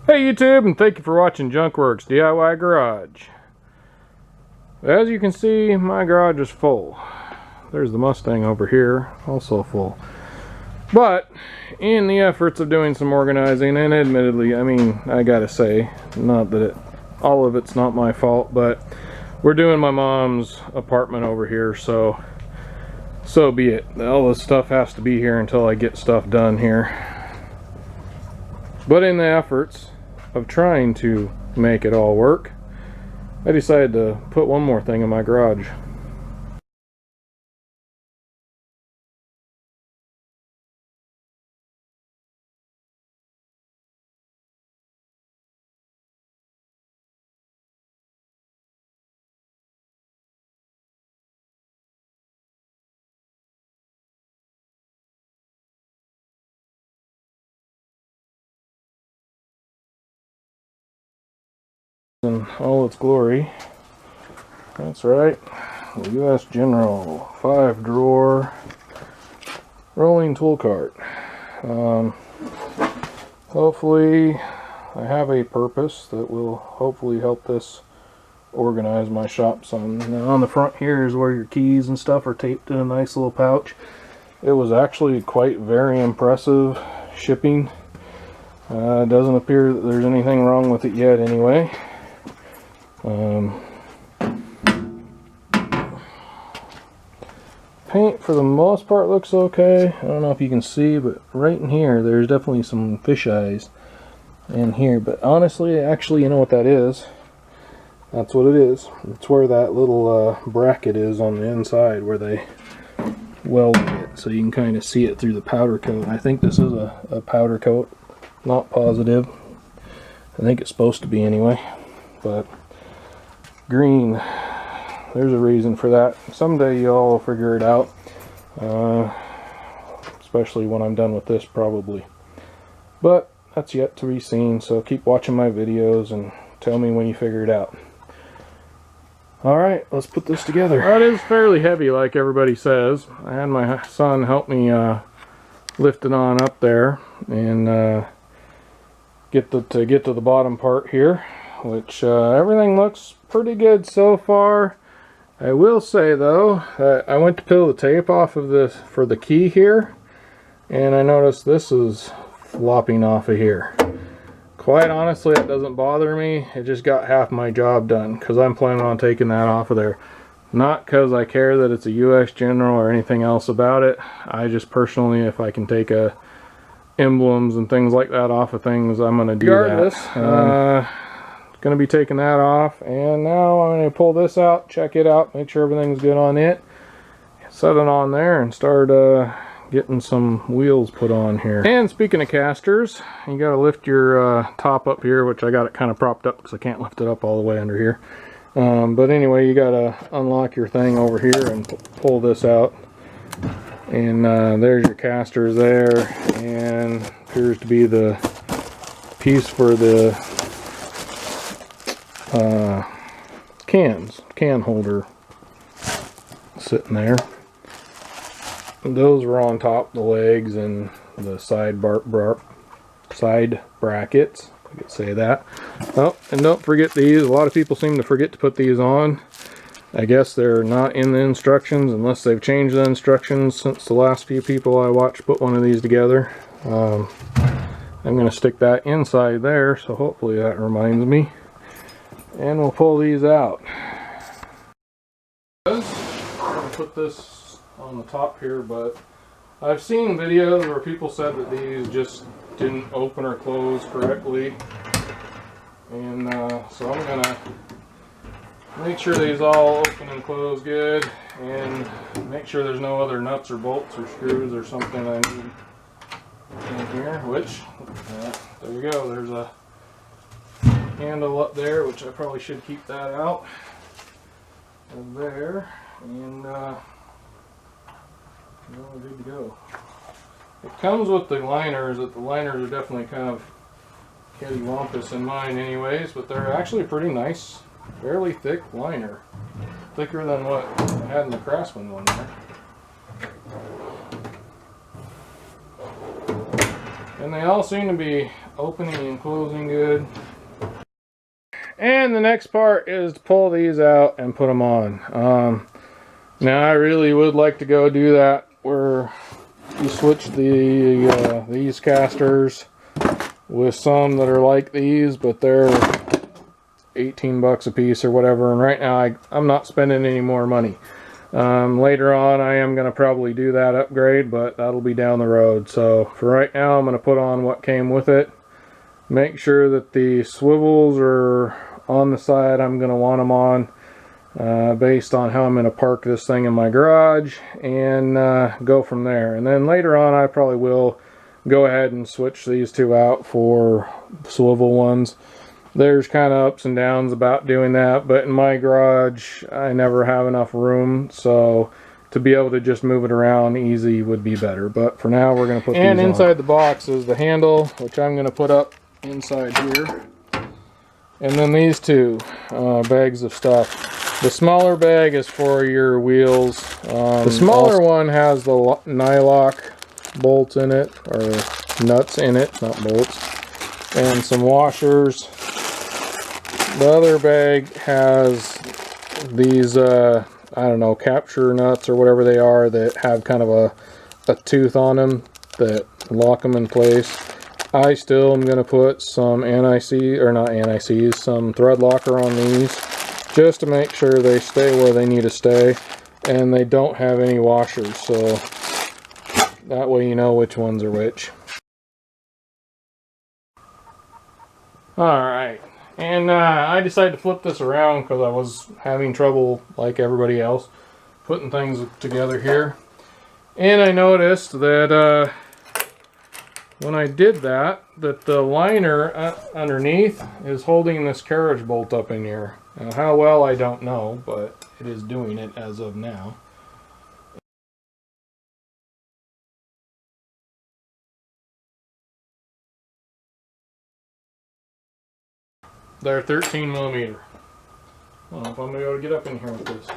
Hey YouTube, and thank you for watching Junkworks DIY Garage. As you can see, my garage is full. There's the Mustang over here, also full. But in the efforts of doing some organizing, and admittedly, I gotta say, not that all of it's not my fault, but we're doing my mom's apartment over here, so be it. All this stuff has to be here until I get stuff done here. But in the efforts of trying to make it all work, I decided to put one more thing in my garage. In all its glory. That's right, the U.S. General 5-drawer rolling tool cart. Hopefully I have a purpose that will hopefully help this organize my shop some. Now on the front here is where your keys and stuff are taped in a nice little pouch. It was actually quite very impressive shipping. It doesn't appear that there's anything wrong with it yet anyway. Paint for the most part looks okay. I don't know if you can see, but right in here there's definitely some fish eyes in here. But honestly, actually, you know what that is? That's what it is. It's where that little bracket is on the inside where they welded it, so you can kind of see it through the powder coat. I think this is a powder coat, not positive. I think it's supposed to be anyway, but green, there's a reason for that. Someday y'all will figure it out, especially when I'm done with this probably, but that's yet to be seen. So keep watching my videos and tell me when you figure it out. Alright, let's put this together. Well, it is fairly heavy like everybody says. I had my son help me lift it on up there and get to the bottom part here, which everything looks pretty good so far. I will say though that I went to peel the tape off of this for the key here, and I noticed this is flopping off of here. Quite honestly, that doesn't bother me. It just got half my job done, because I'm planning on taking that off of there. Not because I care that it's a U.S. General or anything else about it. I just personally, if I can take emblems and things like that off of things, I'm going to do that. Going to be taking that off, and now I'm going to pull this out, check it out, make sure everything's good on it, set it on there, and start getting some wheels put on here. And speaking of casters, you got to lift your top up here, which I got it kind of propped up because I can't lift it up all the way under here. But anyway, you got to unlock your thing over here and pull this out, and there's your casters there, and appears to be the piece for the can holder sitting there. And those were on top, the legs and the side brackets, I could say that. Oh, and don't forget these. A lot of people seem to forget to put these on. I guess they're not in the instructions unless they've changed the instructions since the last few people I watched put one of these together. I'm going to stick that inside there, so hopefully that reminds me. And we'll pull these out. I'm going to put this on the top here, but I've seen videos where people said that these just didn't open or close correctly. And so I'm going to make sure these all open and close good, and make sure there's no other nuts or bolts or screws or something I need in here, which, there you go, there's a handle up there, which I probably should keep that out of there, and we're good to go. It comes with the liners. The liners are definitely kind of cattywampus in mine anyways, but they're actually pretty nice, fairly thick liner, thicker than what I had in the Craftsman one there. And they all seem to be opening and closing good. And the next part is to pull these out and put them on. Now I really would like to go do that where you switch these casters with some that are like these, but they're 18 bucks a piece or whatever, and right now I'm not spending any more money. Later on I am going to probably do that upgrade, but that'll be down the road. So for right now I'm going to put on what came with it. Make sure that the swivels are on the side I'm going to want them on, based on how I'm going to park this thing in my garage, and go from there. And then later on I probably will go ahead and switch these two out for swivel ones. There's kind of ups and downs about doing that, but in my garage I never have enough room, so to be able to just move it around easy would be better. But for now we're going to put these on. And inside the box is the handle, which I'm going to put up inside here. And then these two bags of stuff. The smaller bag is for your wheels. The smaller one has the nylock bolts in it, or nuts in it, not bolts, and some washers. The other bag has these, I don't know, capture nuts or whatever they are that have kind of a tooth on them that lock them in place. I still am going to put some anti-seize, some thread locker on these, just to make sure they stay where they need to stay, and they don't have any washers, so that way you know which ones are which. Alright, and I decided to flip this around because I was having trouble, like everybody else, putting things together here. And I noticed that when I did that the liner underneath is holding this carriage bolt up in here. Now how well I don't know, but it is doing it as of now. They're 13 millimeter. I don't know if I'm going to be able to get up in here with this.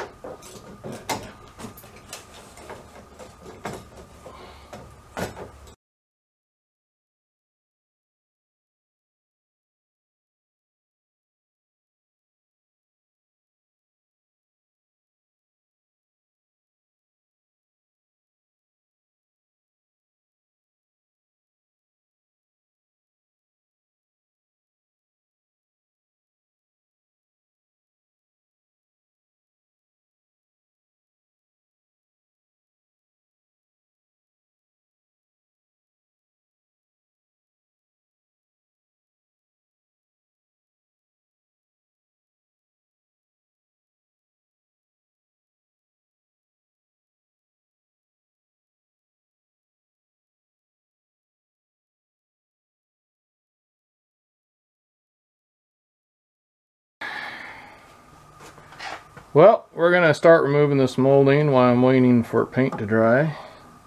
Well, we're going to start removing this molding while I'm waiting for paint to dry.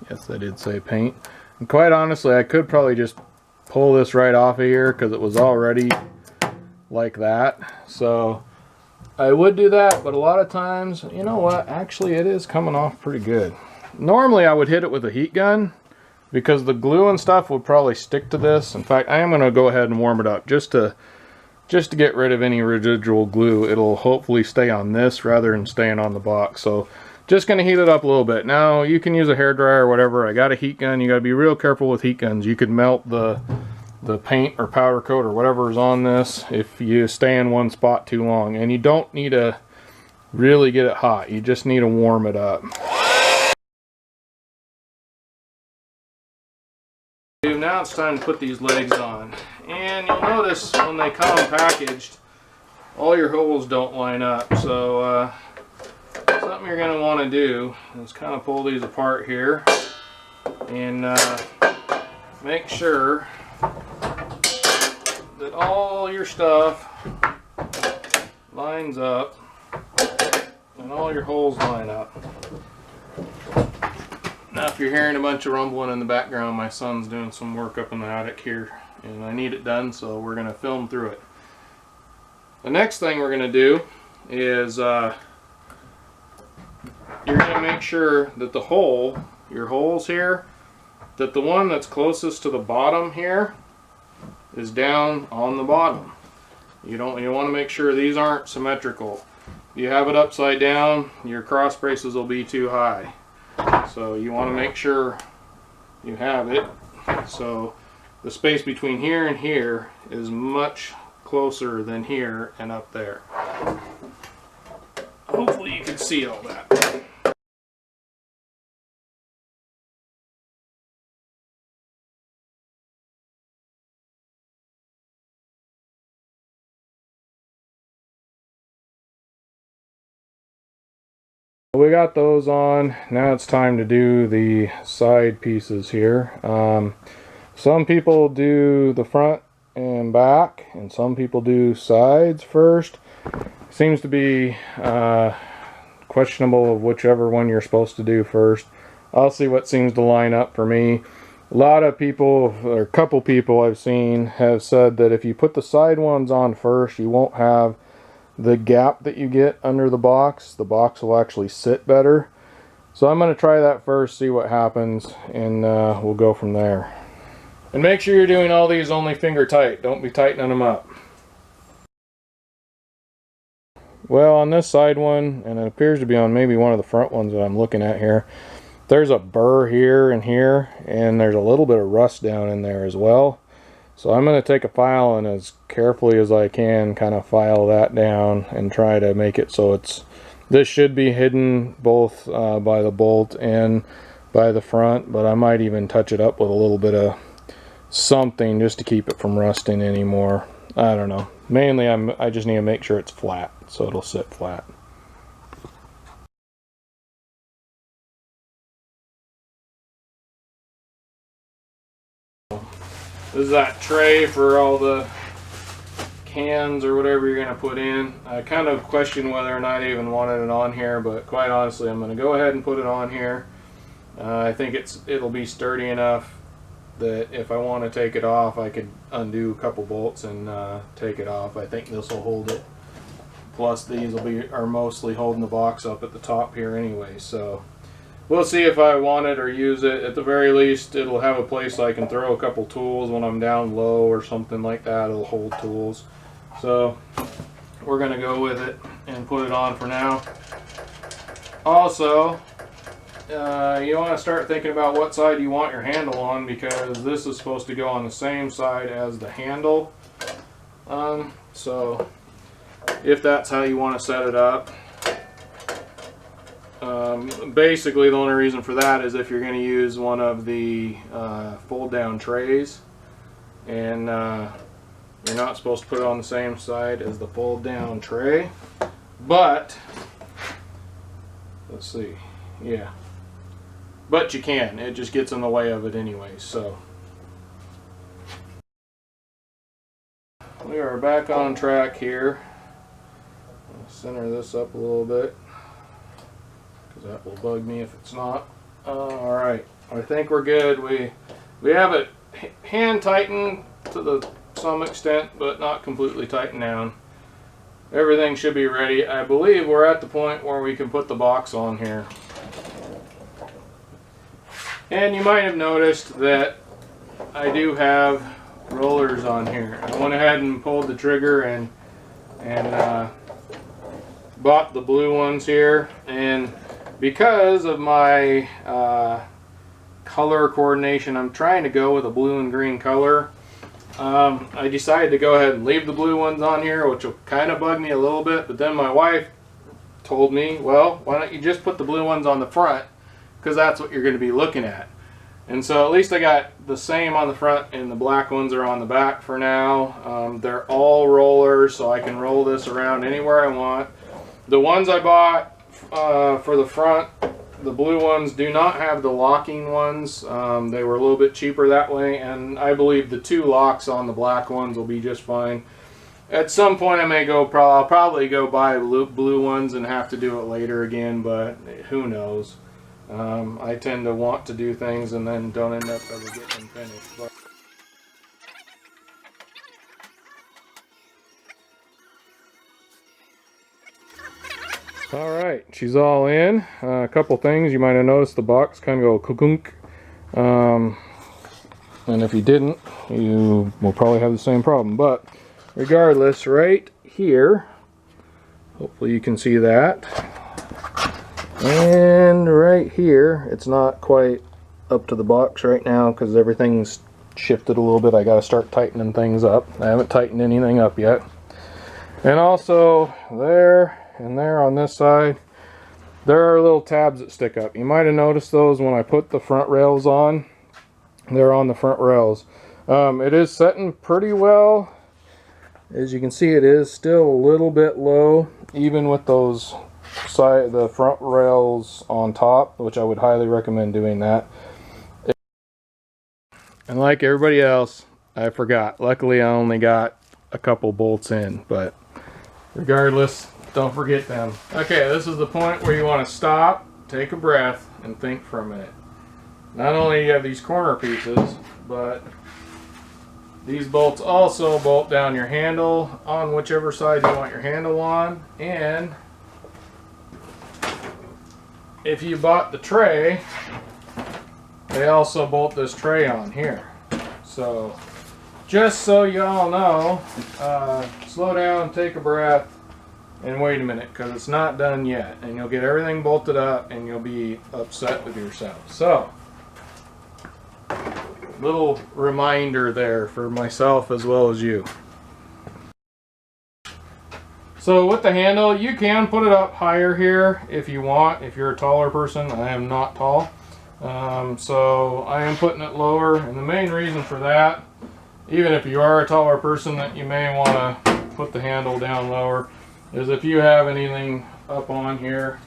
Yes, I did say paint. And quite honestly, I could probably just pull this right off of here because it was already like that. So I would do that, but a lot of times, you know what, actually it is coming off pretty good. Normally I would hit it with a heat gun because the glue and stuff would probably stick to this. In fact, I am going to go ahead and warm it up just to get rid of any residual glue. It'll hopefully stay on this rather than staying on the box. So just going to heat it up a little bit. Now you can use a hairdryer or whatever. I got a heat gun. You got to be real careful with heat guns. You could melt the paint or powder coat or whatever is on this if you stay in one spot too long. And you don't need to really get it hot. You just need to warm it up. Now it's time to put these legs on. And you'll notice when they come packaged, all your holes don't line up. So something you're going to want to do is kind of pull these apart here and make sure that all your stuff lines up and all your holes line up. Now if you're hearing a bunch of rumbling in the background, my son's doing some work up in the attic here and I need it done, so we're going to film through it. The next thing we're going to do is you're going to make sure that the hole, your holes here, that the one that's closest to the bottom here is down on the bottom. You want to make sure these aren't symmetrical. If you have it upside down, your cross braces will be too high. So you want to make sure you have it so the space between here and here is much closer than here and up there. Hopefully you can see all that. We got those on. Now it's time to do the side pieces here. Some people do the front and back, and some people do sides first. Seems to be questionable of whichever one you're supposed to do first. I'll see what seems to line up for me. A lot of people, or a couple people I've seen, have said that if you put the side ones on first, you won't have the gap that you get under the box. The box will actually sit better. So I'm going to try that first, see what happens, and we'll go from there. And make sure you're doing all these only finger tight. Don't be tightening them up. Well, on this side one, and it appears to be on maybe one of the front ones that I'm looking at here, there's a burr here and here, and there's a little bit of rust down in there as well. So I'm going to take a file and as carefully as I can kind of file that down and try to make it so this should be hidden both by the bolt and by the front, but I might even touch it up with a little bit of something just to keep it from rusting anymore. I don't know. Mainly I just need to make sure it's flat so it'll sit flat. This is that tray for all the cans or whatever you're going to put in. I kind of question whether or not I even wanted it on here, but quite honestly I'm going to go ahead and put it on here. I think it'll be sturdy enough that if I want to take it off, I could undo a couple bolts and take it off. I think this will hold it. Plus these are mostly holding the box up at the top here anyway, so we'll see if I want it or use it. At the very least, it'll have a place I can throw a couple tools when I'm down low or something like that. It'll hold tools. So we're going to go with it and put it on for now. Also, you want to start thinking about what side you want your handle on, because this is supposed to go on the same side as the handle. So if that's how you want to set it up. Basically the only reason for that is if you're going to use one of the fold down trays, and you're not supposed to put it on the same side as the fold down tray, but let's see, yeah, but you can, it just gets in the way of it anyway. So we are back on track here. I'll center this up a little bit, that will bug me if it's not. Alright, I think we're good. We have it hand tightened to some extent, but not completely tightened down. Everything should be ready. I believe we're at the point where we can put the box on here. And you might have noticed that I do have rollers on here. I went ahead and pulled the trigger and bought the blue ones here, and because of my color coordination, I'm trying to go with a blue and green color. I decided to go ahead and leave the blue ones on here, which will kind of bug me a little bit, but then my wife told me, well, why don't you just put the blue ones on the front, because that's what you're going to be looking at. And so at least I got the same on the front and the black ones are on the back for now. They're all rollers, so I can roll this around anywhere I want. The ones I bought for the front, the blue ones, do not have the locking ones. They were a little bit cheaper that way, and I believe the 2 locks on the black ones will be just fine. At some point I may go, I'll probably go buy blue ones and have to do it later again, but who knows. I tend to want to do things and then don't end up ever getting them finished. But alright, she's all in. A couple things you might have noticed, the box kind of go kunk. And if you didn't, you will probably have the same problem. But regardless, right here, hopefully you can see that. And right here, it's not quite up to the box right now because everything's shifted a little bit. I got to start tightening things up. I haven't tightened anything up yet. And also there and there on this side, there are little tabs that stick up. You might have noticed those when I put the front rails on. They're on the front rails. It is setting pretty well. As you can see, it is still a little bit low, even with those the front rails on top, which I would highly recommend doing that. And like everybody else, I forgot. Luckily, I only got a couple bolts in, but regardless, don't forget them. Okay, this is the point where you want to stop, take a breath, and think for a minute. Not only do you have these corner pieces, but these bolts also bolt down your handle on whichever side you want your handle on. And if you bought the tray, they also bolt this tray on here. So just so you all know, slow down, take a breath, and wait a minute, because it's not done yet. And you'll get everything bolted up and you'll be upset with yourself. So, little reminder there for myself as well as you. So with the handle, you can put it up higher here if you want, if you're a taller person. I am not tall. So I am putting it lower, and the main reason for that, even if you are a taller person, that you may want to put the handle down lower, is if you have anything up on here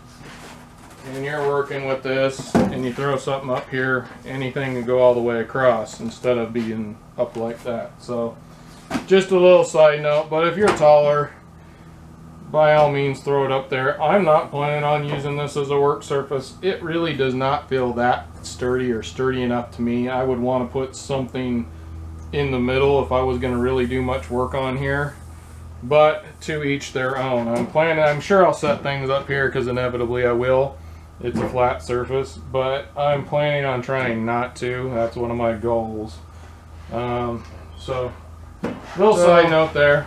and you're working with this and you throw something up here, anything can go all the way across instead of being up like that. So just a little side note, but if you're taller, by all means throw it up there. I'm not planning on using this as a work surface. It really does not feel that sturdy or sturdy enough to me. I would want to put something in the middle if I was going to really do much work on here. But to each their own. I'm sure I'll set things up here because inevitably I will. It's a flat surface, but I'm planning on trying not to. That's one of my goals. So little side note there.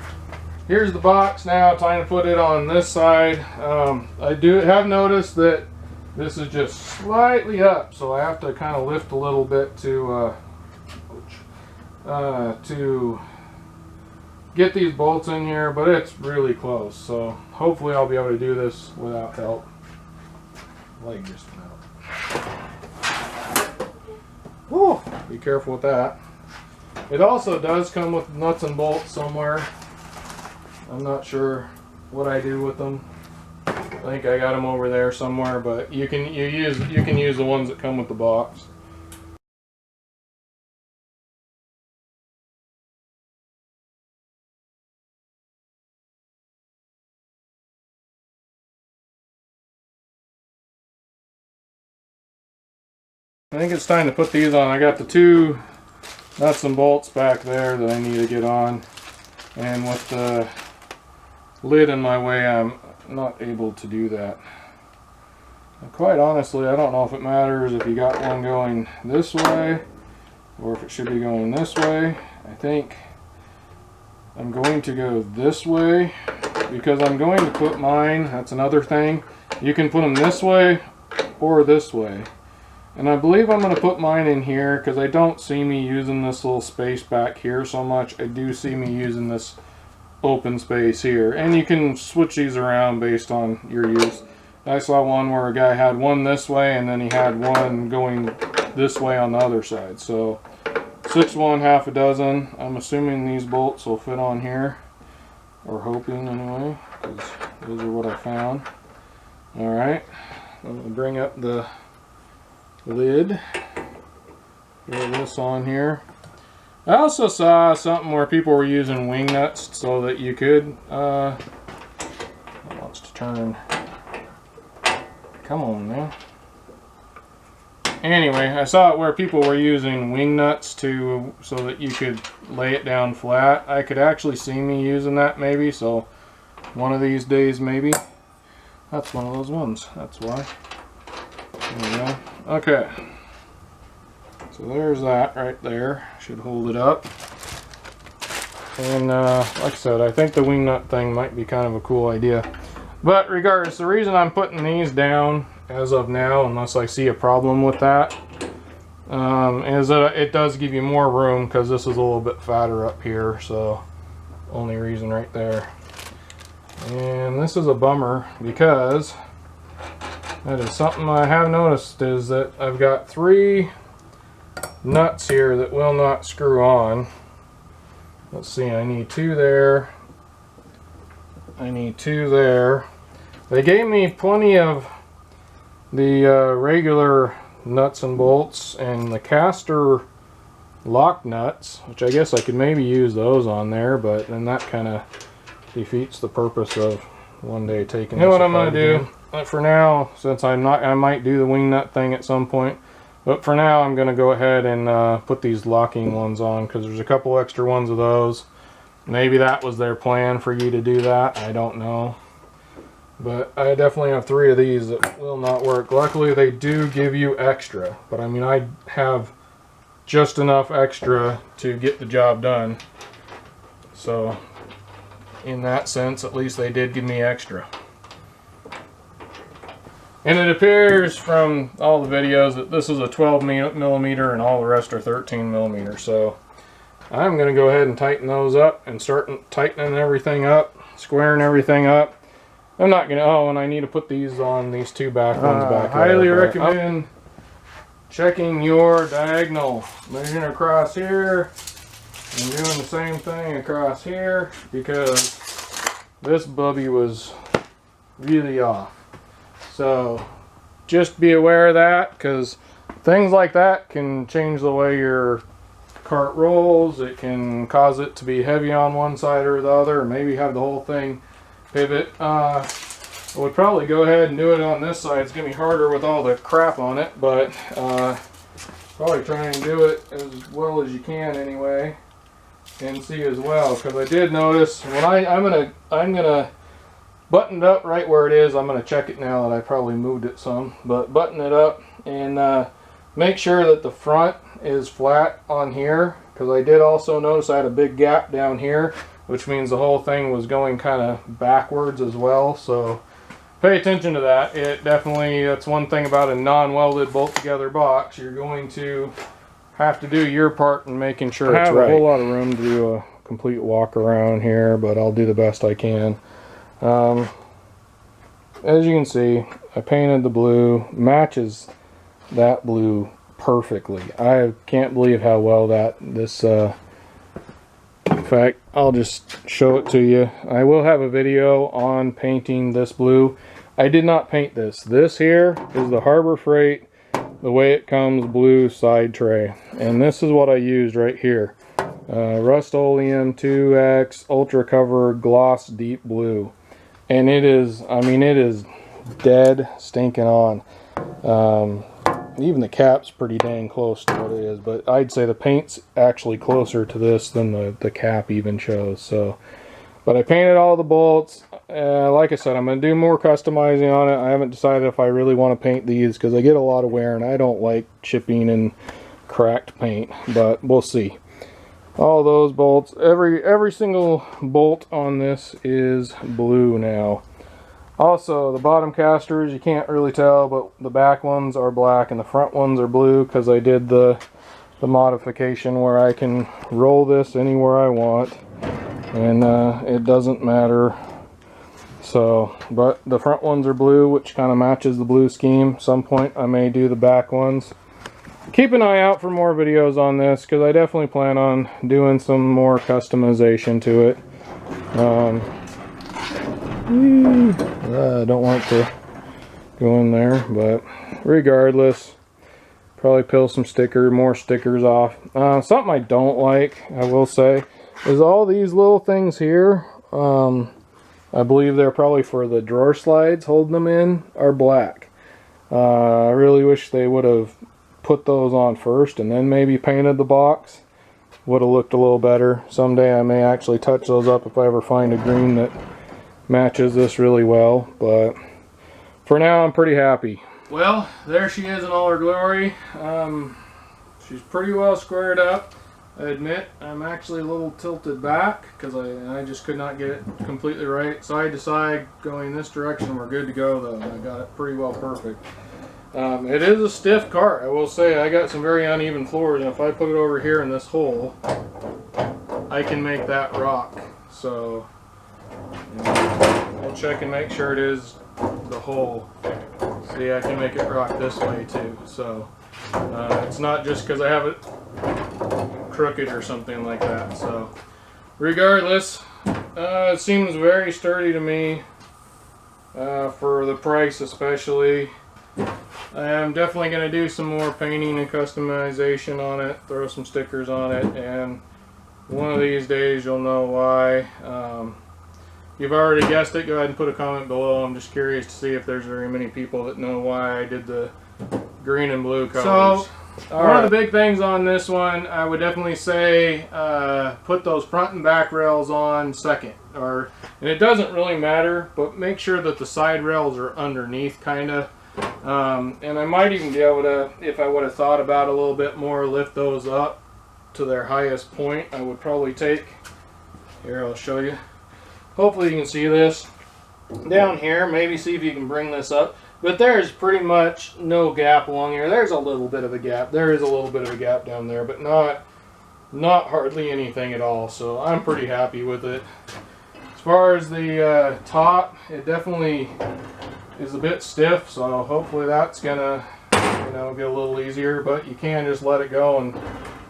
Here's the box now. Time to put it on this side. I do have noticed that this is just slightly up, so I have to kind of lift a little bit to get these bolts in here, but it's really close. So hopefully I'll be able to do this without help. Leg just went out. Whew, be careful with that. It also does come with nuts and bolts somewhere. I'm not sure what I do with them. I think I got them over there somewhere, but you can use the ones that come with the box. I think it's time to put these on. I got the two nuts and bolts back there that I need to get on, and with the lid in my way, I'm not able to do that. And quite honestly, I don't know if it matters if you got one going this way or if it should be going this way. I think I'm going to go this way because I'm going to put mine. That's another thing. You can put them this way or this way. And I believe I'm going to put mine in here because I don't see me using this little space back here so much. I do see me using this open space here, and you can switch these around based on your use. I saw one where a guy had one this way and then he had one going this way on the other side. So 6 1 half a dozen. I'm assuming these bolts will fit on here, or hoping anyway, because those are what I found. Alright, I'm going to bring up the lid, throw this on here. I also saw something where people were using wing nuts so that you could, it wants to turn, come on now. Anyway, I saw it where people were using wing nuts so that you could lay it down flat. I could actually see me using that maybe, so one of these days maybe. That's one of those ones, that's why. There we go. Okay. So there's that right there. Should hold it up. And like I said, I think the wing nut thing might be kind of a cool idea. But regardless, the reason I'm putting these down as of now, unless I see a problem with that, is that it does give you more room because this is a little bit fatter up here. So only reason right there. And this is a bummer because that is something I have noticed, is that I've got 3 nuts here that will not screw on. Let's see, I need 2 there. I need 2 there. They gave me plenty of the regular nuts and bolts and the caster lock nuts, which I guess I could maybe use those on there, but then that kind of defeats the purpose of one day taking. You know what I'm going to do for now, since I might do the wing nut thing at some point, but for now I'm going to go ahead and put these locking ones on, because there's a couple extra ones of those. Maybe that was their plan for you to do that, I don't know. But I definitely have 3 of these that will not work. Luckily they do give you extra, but I mean, I have just enough extra to get the job done. So in that sense, at least they did give me extra. And it appears from all the videos that this is a 12 millimeter and all the rest are 13 millimeter. So I'm going to go ahead and tighten those up and start tightening everything up, squaring everything up. I'm not going to, oh, and I need to put these on, these 2 back ones back there. Highly recommend checking your diagonal. Measuring across here and doing the same thing across here, because this bubby was really off. So just be aware of that, because things like that can change the way your cart rolls. It can cause it to be heavy on one side or the other, or maybe have the whole thing pivot. I would probably go ahead and do it on this side. It's going to be harder with all the crap on it, but probably try and do it as well as you can anyway, and see as well, because I did notice when I'm gonna button it up right where it is. I'm gonna check it now that I probably moved it some, but button it up and make sure that the front is flat on here, because I did also notice I had a big gap down here, which means the whole thing was going kind of backwards as well. So pay attention to that. It definitely, that's one thing about a non-welded bolt together box. You're going to have to do your part in making sure it's right. I have a whole lot of room to do a complete walk around here, but I'll do the best I can. As you can see, I painted the blue, matches that blue perfectly. I can't believe how well this in fact, I'll just show it to you. I will have a video on painting this blue. I did not paint this. This here is the Harbor Freight, the way it comes, blue side tray. And this is what I used right here. Rust-Oleum 2X Ultra Cover Gloss Deep Blue. And it is, I mean, it is dead stinking on. Even the cap's pretty dang close to what it is, but I'd say the paint's actually closer to this than the cap even shows. So, but I painted all the bolts. Like I said, I'm going to do more customizing on it. I haven't decided if I really want to paint these, because I get a lot of wear and I don't like chipping and cracked paint, but we'll see. All those bolts, every single bolt on this is blue now. Also, the bottom casters, you can't really tell, but the back ones are black and the front ones are blue, because I did the modification where I can roll this anywhere I want, and it doesn't matter. So, but the front ones are blue, which kind of matches the blue scheme. Some point I may do the back ones. Keep an eye out for more videos on this, because I definitely plan on doing some more customization to it. I don't want to go in there, but regardless, probably peel some more stickers off. Something I don't like, I will say, is all these little things here. I believe they're probably for the drawer slides holding them in, are black. I really wish they would have put those on first and then maybe painted the box. Would have looked a little better. Someday I may actually touch those up if I ever find a green that matches this really well, but for now I'm pretty happy. Well, there she is in all her glory. she's pretty well squared up. I admit I'm actually a little tilted back because I just could not get it completely right. Side to side going this direction, we're good to go though. I got it pretty well perfect. It is a stiff cart, I will say. I got some very uneven floors, and if I put it over here in this hole, I can make that rock. So I'll check and make sure it is the hole. See, I can make it rock this way too. So it's not just because I have it crooked or something like that. So regardless, it seems very sturdy to me for the price especially. I am definitely going to do some more painting and customization on it, throw some stickers on it, and one of these days you'll know why. You've already guessed it. Go ahead and put a comment below. I'm just curious to see if there's very many people that know why I did the green and blue colors. So, one of the big things on this one, I would definitely say put those front and back rails on second. And it doesn't really matter, but make sure that the side rails are underneath, kind of. And I might even be able to, if I would have thought about it a little bit more, lift those up to their highest point. I would probably take, here I'll show you, hopefully you can see this, down here, maybe see if you can bring this up, but there's pretty much no gap along here. There's a little bit of a gap, there is a little bit of a gap down there, but not hardly anything at all, so I'm pretty happy with it. As far as the top, it definitely is a bit stiff, so hopefully that's gonna, you know, get a little easier, but you can just let it go and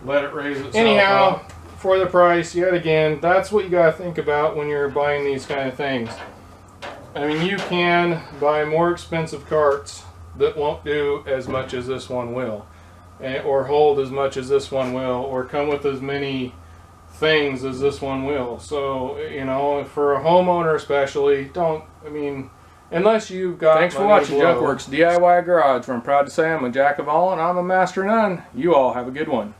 let it raise itself. Anyhow, for the price, yet again, that's what you gotta think about when you're buying these kind of things. I mean, you can buy more expensive carts that won't do as much as this one will, or hold as much as this one will, or come with as many things as this one will. So, you know, for a homeowner especially, unless you've got. Thanks for watching Junkworks DIY Garage, where I'm proud to say I'm a jack of all and I'm a master of none. You all have a good one.